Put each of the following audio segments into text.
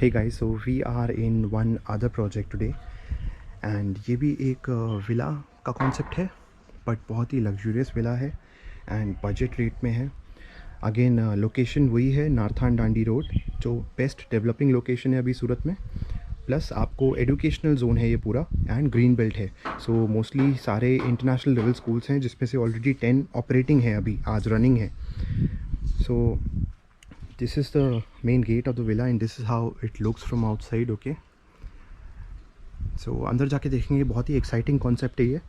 Hey guys, so we are in one other project today and ये भी एक villa का कॉन्सेप्ट है बट बहुत ही लग्जूरियस विला है एंड बजट रेट में है। अगेन लोकेशन वही है नारथान डांडी रोड, जो बेस्ट डेवलपिंग लोकेशन है अभी सूरत में। प्लस आपको एजुकेशनल जोन है ये पूरा एंड ग्रीन बेल्ट है। सो मोस्टली सारे इंटरनेशनल लेवल स्कूल्स हैं जिसमें से ऑलरेडी 10 ऑपरेटिंग है, अभी आज रनिंग है। सो this is the main gate of the villa and this is how it looks from outside. Okay, so अंदर जाके देखेंगे। बहुत ही एक्साइटिंग कॉन्सेप्ट है ये,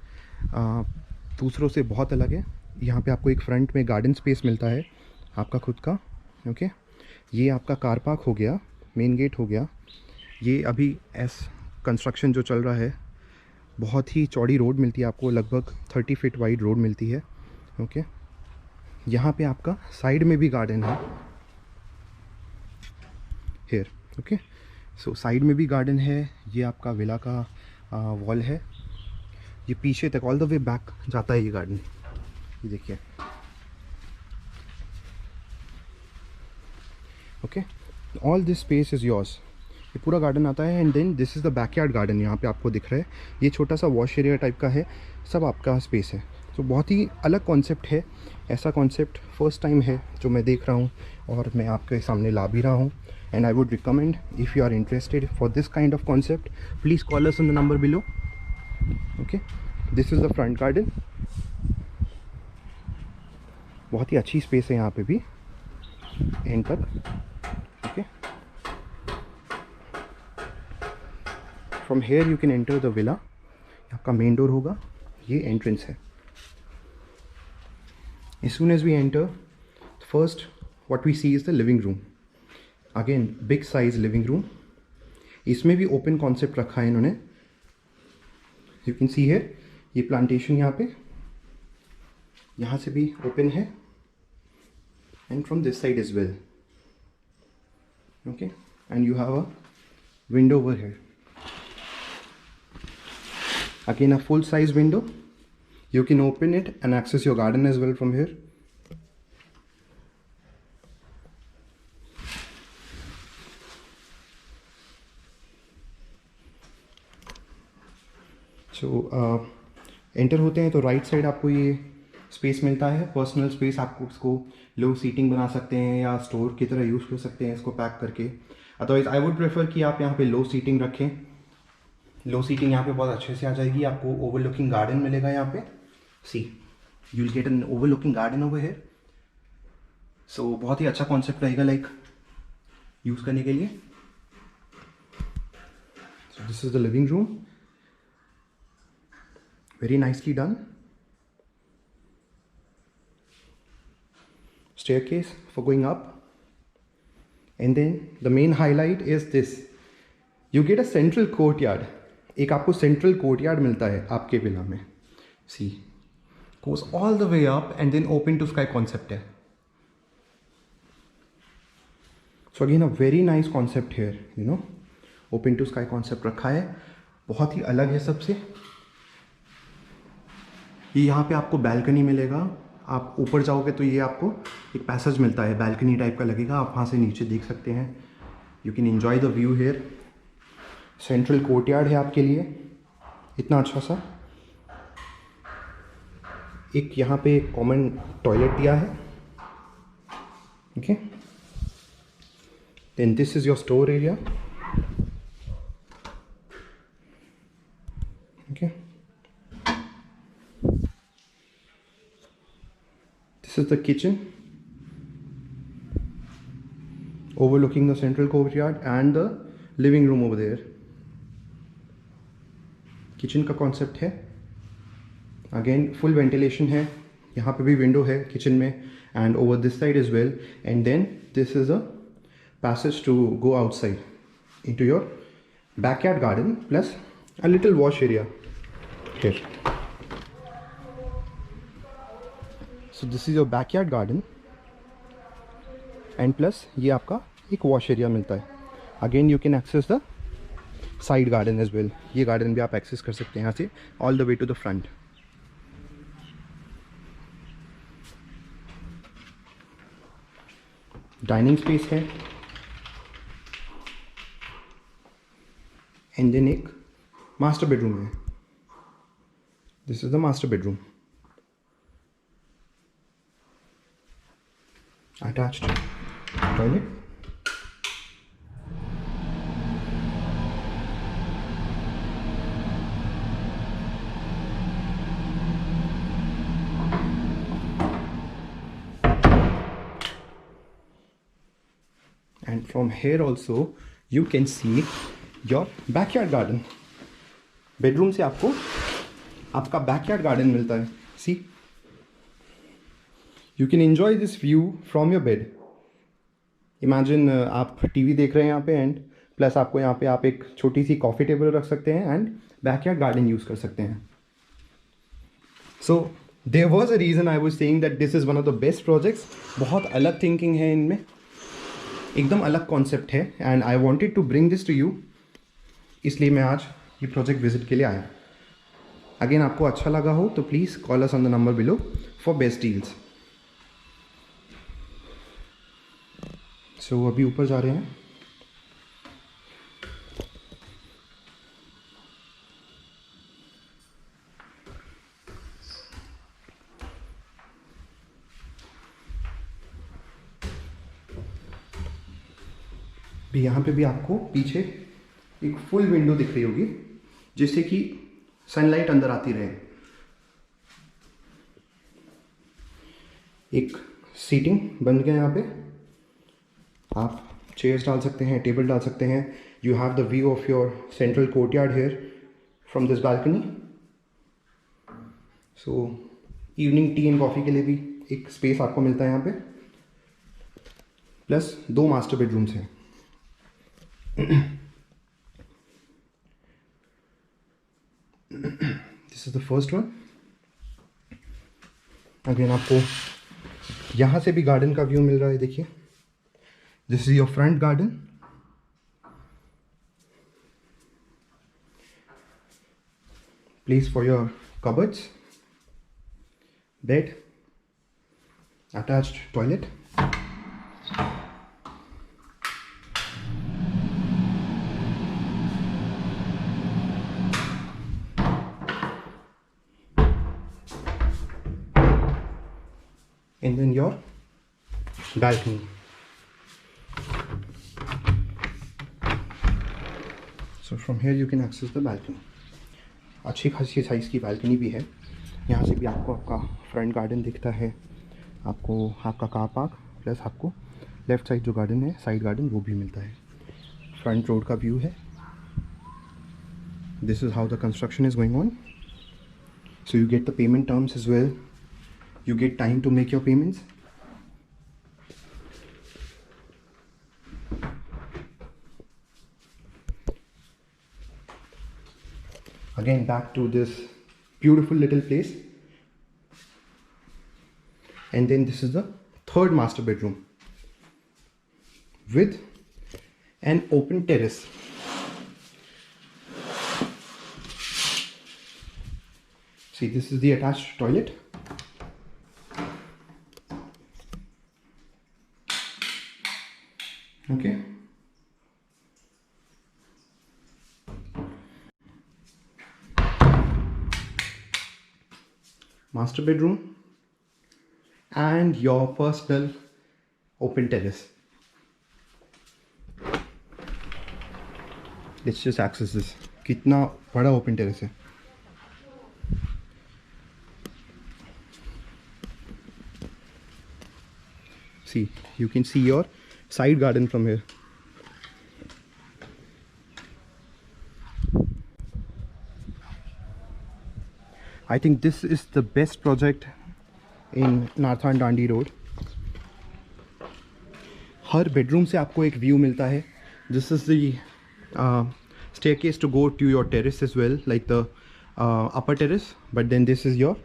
दूसरों से बहुत अलग है। यहाँ पे आपको एक फ्रंट में गार्डन स्पेस मिलता है आपका खुद का। ओके, ये आपका कार पार्क हो गया, मेन गेट हो गया। ये अभी कंस्ट्रक्शन जो चल रहा है, बहुत ही चौड़ी रोड मिलती है आपको, लगभग 30 फीट वाइड रोड मिलती है। ओके, यहाँ पे आपका साइड में भी गार्डन है हेयर। ओके, सो साइड में भी गार्डन है। ये आपका विला का वॉल है, ये पीछे तक ऑल द वे बैक जाता है ये गार्डन। ये देखिए। Okay, all this space is yours. ये पूरा गार्डन आता है and then this is the backyard garden. यहाँ पे आपको दिख रहा है ये छोटा सा वॉश एरिया टाइप का है, सब आपका स्पेस है। तो बहुत ही अलग कॉन्सेप्ट है। ऐसा कॉन्सेप्ट फर्स्ट टाइम है जो मैं देख रहा हूँ और मैं आपके सामने ला भी रहा हूँ। And I would recommend, if you are interested for this kind of concept, please call us on the number below. Okay, this is the front garden. बहुत ही अच्छी स्पेस है यहाँ पे भी एंड तक। Okay, from here you can enter the villa. आपका main door होगा, ये एंट्रेंस है। As soon as we enter, first what we see is the living room. Again big size living room. इसमें भी ओपन कॉन्सेप्ट रखा है इन्होंने। You can see है ये प्लांटेशन यहाँ पे, यहाँ से भी ओपन है and from this side is well. Okay, and you have a window over here, again a full size window. You can open it and access your garden as well from here. So enter होते हैं तो right side आपको ये space मिलता है, personal space. आपको उसको लो seating बना सकते हैं या स्टोर की तरह यूज़ कर सकते हैं इसको पैक करके। अदरवाइज आई वुड प्रेफर कि आप यहाँ पे लो सीटिंग रखें। लो सीटिंग यहाँ पे बहुत अच्छे से आ जाएगी। आपको ओवरलुकिंग गार्डन मिलेगा यहाँ पे। See, you will get an overlooking garden over here. So बहुत ही अच्छा कॉन्सेप्ट रहेगा लाइक यूज़ करने के लिए। सो this is the living room, very nicely done. Staircase for going up, and then the main highlight is this, you get a central courtyard. एक आपको central courtyard मिलता है आपके विला में। See, goes all the way up and then open to sky concept है। So again a very nice concept here, you know, open to sky concept रखा है, बहुत ही अलग है सबसे। ये यहाँ पे आपको बैल्कनी मिलेगा। आप ऊपर जाओगे तो ये आपको एक पैसेज मिलता है, बैल्कनी टाइप का लगेगा। आप वहाँ से नीचे देख सकते हैं। You can enjoy the view here. Central courtyard है आपके लिए इतना अच्छा सा। एक यहाँ पे कॉमन टॉयलेट दिया है। Okay, then this is your store area. Okay, this is the kitchen overlooking the central courtyard and the living room over there. Kitchen का कॉन्सेप्ट है, अगेन फुल वेंटिलेशन है। यहाँ पे भी विंडो है किचन में and over this side is well. And then this is a passage to go outside into your backyard garden plus a little wash area here. So this is your backyard garden and plus ये आपका एक wash area मिलता है। Again you can access the side garden as well. ये garden भी आप access कर सकते हैं यहाँ से all the way to the front. Dining space है, एंड देन एक मास्टर बेडरूम है. This is the master bedroom. Attached toilet. And from here also you can see your backyard garden. Bedroom से आपको आपका बैकयार्ड गार्डन मिलता है. See, you can enjoy this view from your bed. Imagine आप TV देख रहे हैं यहाँ पे, एंड प्लस आपको यहाँ पे आप एक छोटी सी कॉफ़ी टेबल रख सकते हैं एंड बैकयार्ड गार्डन यूज़ कर सकते हैं. So there was a reason I was saying that this is one of the best projects. बहुत अलग थिंकिंग है इनमें, एकदम अलग कॉन्सेप्ट है, and I wanted to bring this to you. इसलिए मैं आज ये प्रोजेक्ट विजिट के लिए आया. अगेन, आपको अच्छा लगा हो तो please call us on the number below for best deals. So अभी ऊपर जा रहे हैं. भी यहाँ पे भी आपको पीछे एक फुल विंडो दिख रही होगी, जिससे कि सनलाइट अंदर आती रहे. एक सीटिंग बन गया यहाँ पे. आप चेयर्स डाल सकते हैं, टेबल डाल सकते हैं. You have the view of your central courtyard here from this balcony. So evening tea and coffee के लिए भी एक स्पेस आपको मिलता है यहाँ पे. प्लस 2 मास्टर बेडरूम्स हैं. This is the first one. Again आपको यहाँ से भी गार्डन का व्यू मिल रहा है. देखिए, this is your front garden. Place for your cupboards, bed, attached toilet. And then your balcony. So from here you can access the balcony. अच्छी खासी साइज़ की balcony भी है. यहाँ से भी आपको आपका फ्रंट गार्डन दिखता है, आपको आपका कार पार्क, प्लस आपको लेफ़्ट साइड जो गार्डन है, साइड गार्डन, वो भी मिलता है. फ्रंट रोड का व्यू है. This is how the construction is going on. So you get the payment terms as well. You get time to make your payments. Again, back to this beautiful little place. And then this is the third master bedroom with an open terrace. See, this is the attached toilet. Okay. Master bedroom and your personal open terrace. Let's just access this. कितना बड़ा open terrace है. See, you can see your side garden from here. I think this is the best project in northern Dandi road. हर bedroom से आपको एक view मिलता है. This is the staircase to go to your terrace as well, like the upper terrace. But then this is your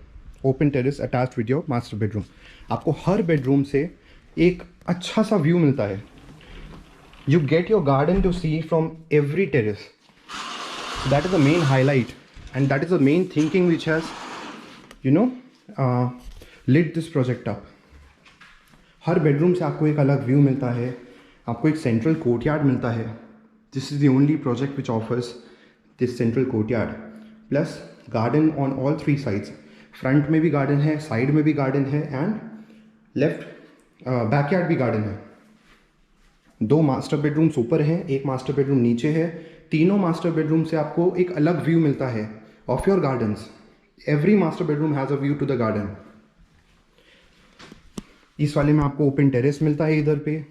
open terrace attached with your master bedroom. आपको हर bedroom से एक अच्छा सा व्यू मिलता है. You get your garden to see from every terrace. That is the main highlight, and that is the main thinking which has, lit this project up. Her bedroom से आपको एक अलग व्यू मिलता है. आपको एक सेंट्रल कोर्टयार्ड मिलता है. This is the only project which offers this central courtyard plus garden on all 3 sides. Front में भी गार्डन है, साइड में भी गार्डन है एंड लेफ्ट बैकयार्ड भी गार्डन है। 2 मास्टर बेडरूम्स ऊपर हैं, 1 मास्टर बेडरूम नीचे है। तीनों मास्टर बेडरूम से आपको एक अलग व्यू मिलता है of your gardens. Every master bedroom has a view to the garden. इस वाले में आपको ओपन टेरेस मिलता है इधर पे।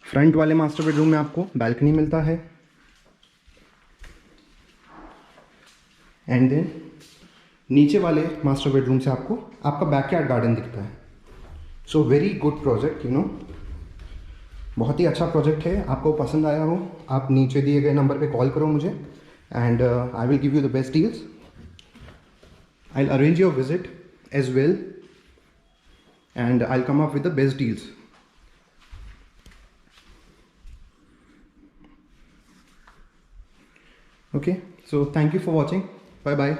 फ्रंट वाले मास्टर बेडरूम में आपको बैल्कनी मिलता है एंड देन नीचे वाले मास्टर बेडरूम से आपको आपका बैकयार्ड गार्डन दिखता है। सो वेरी गुड प्रोजेक्ट, बहुत ही अच्छा प्रोजेक्ट है। आपको पसंद आया हो, आप नीचे दिए गए नंबर पे कॉल करो मुझे and I will give you the best deals. I will arrange your visit as well and I will come up with the best deals. Okay, so thank you for watching. Bye bye.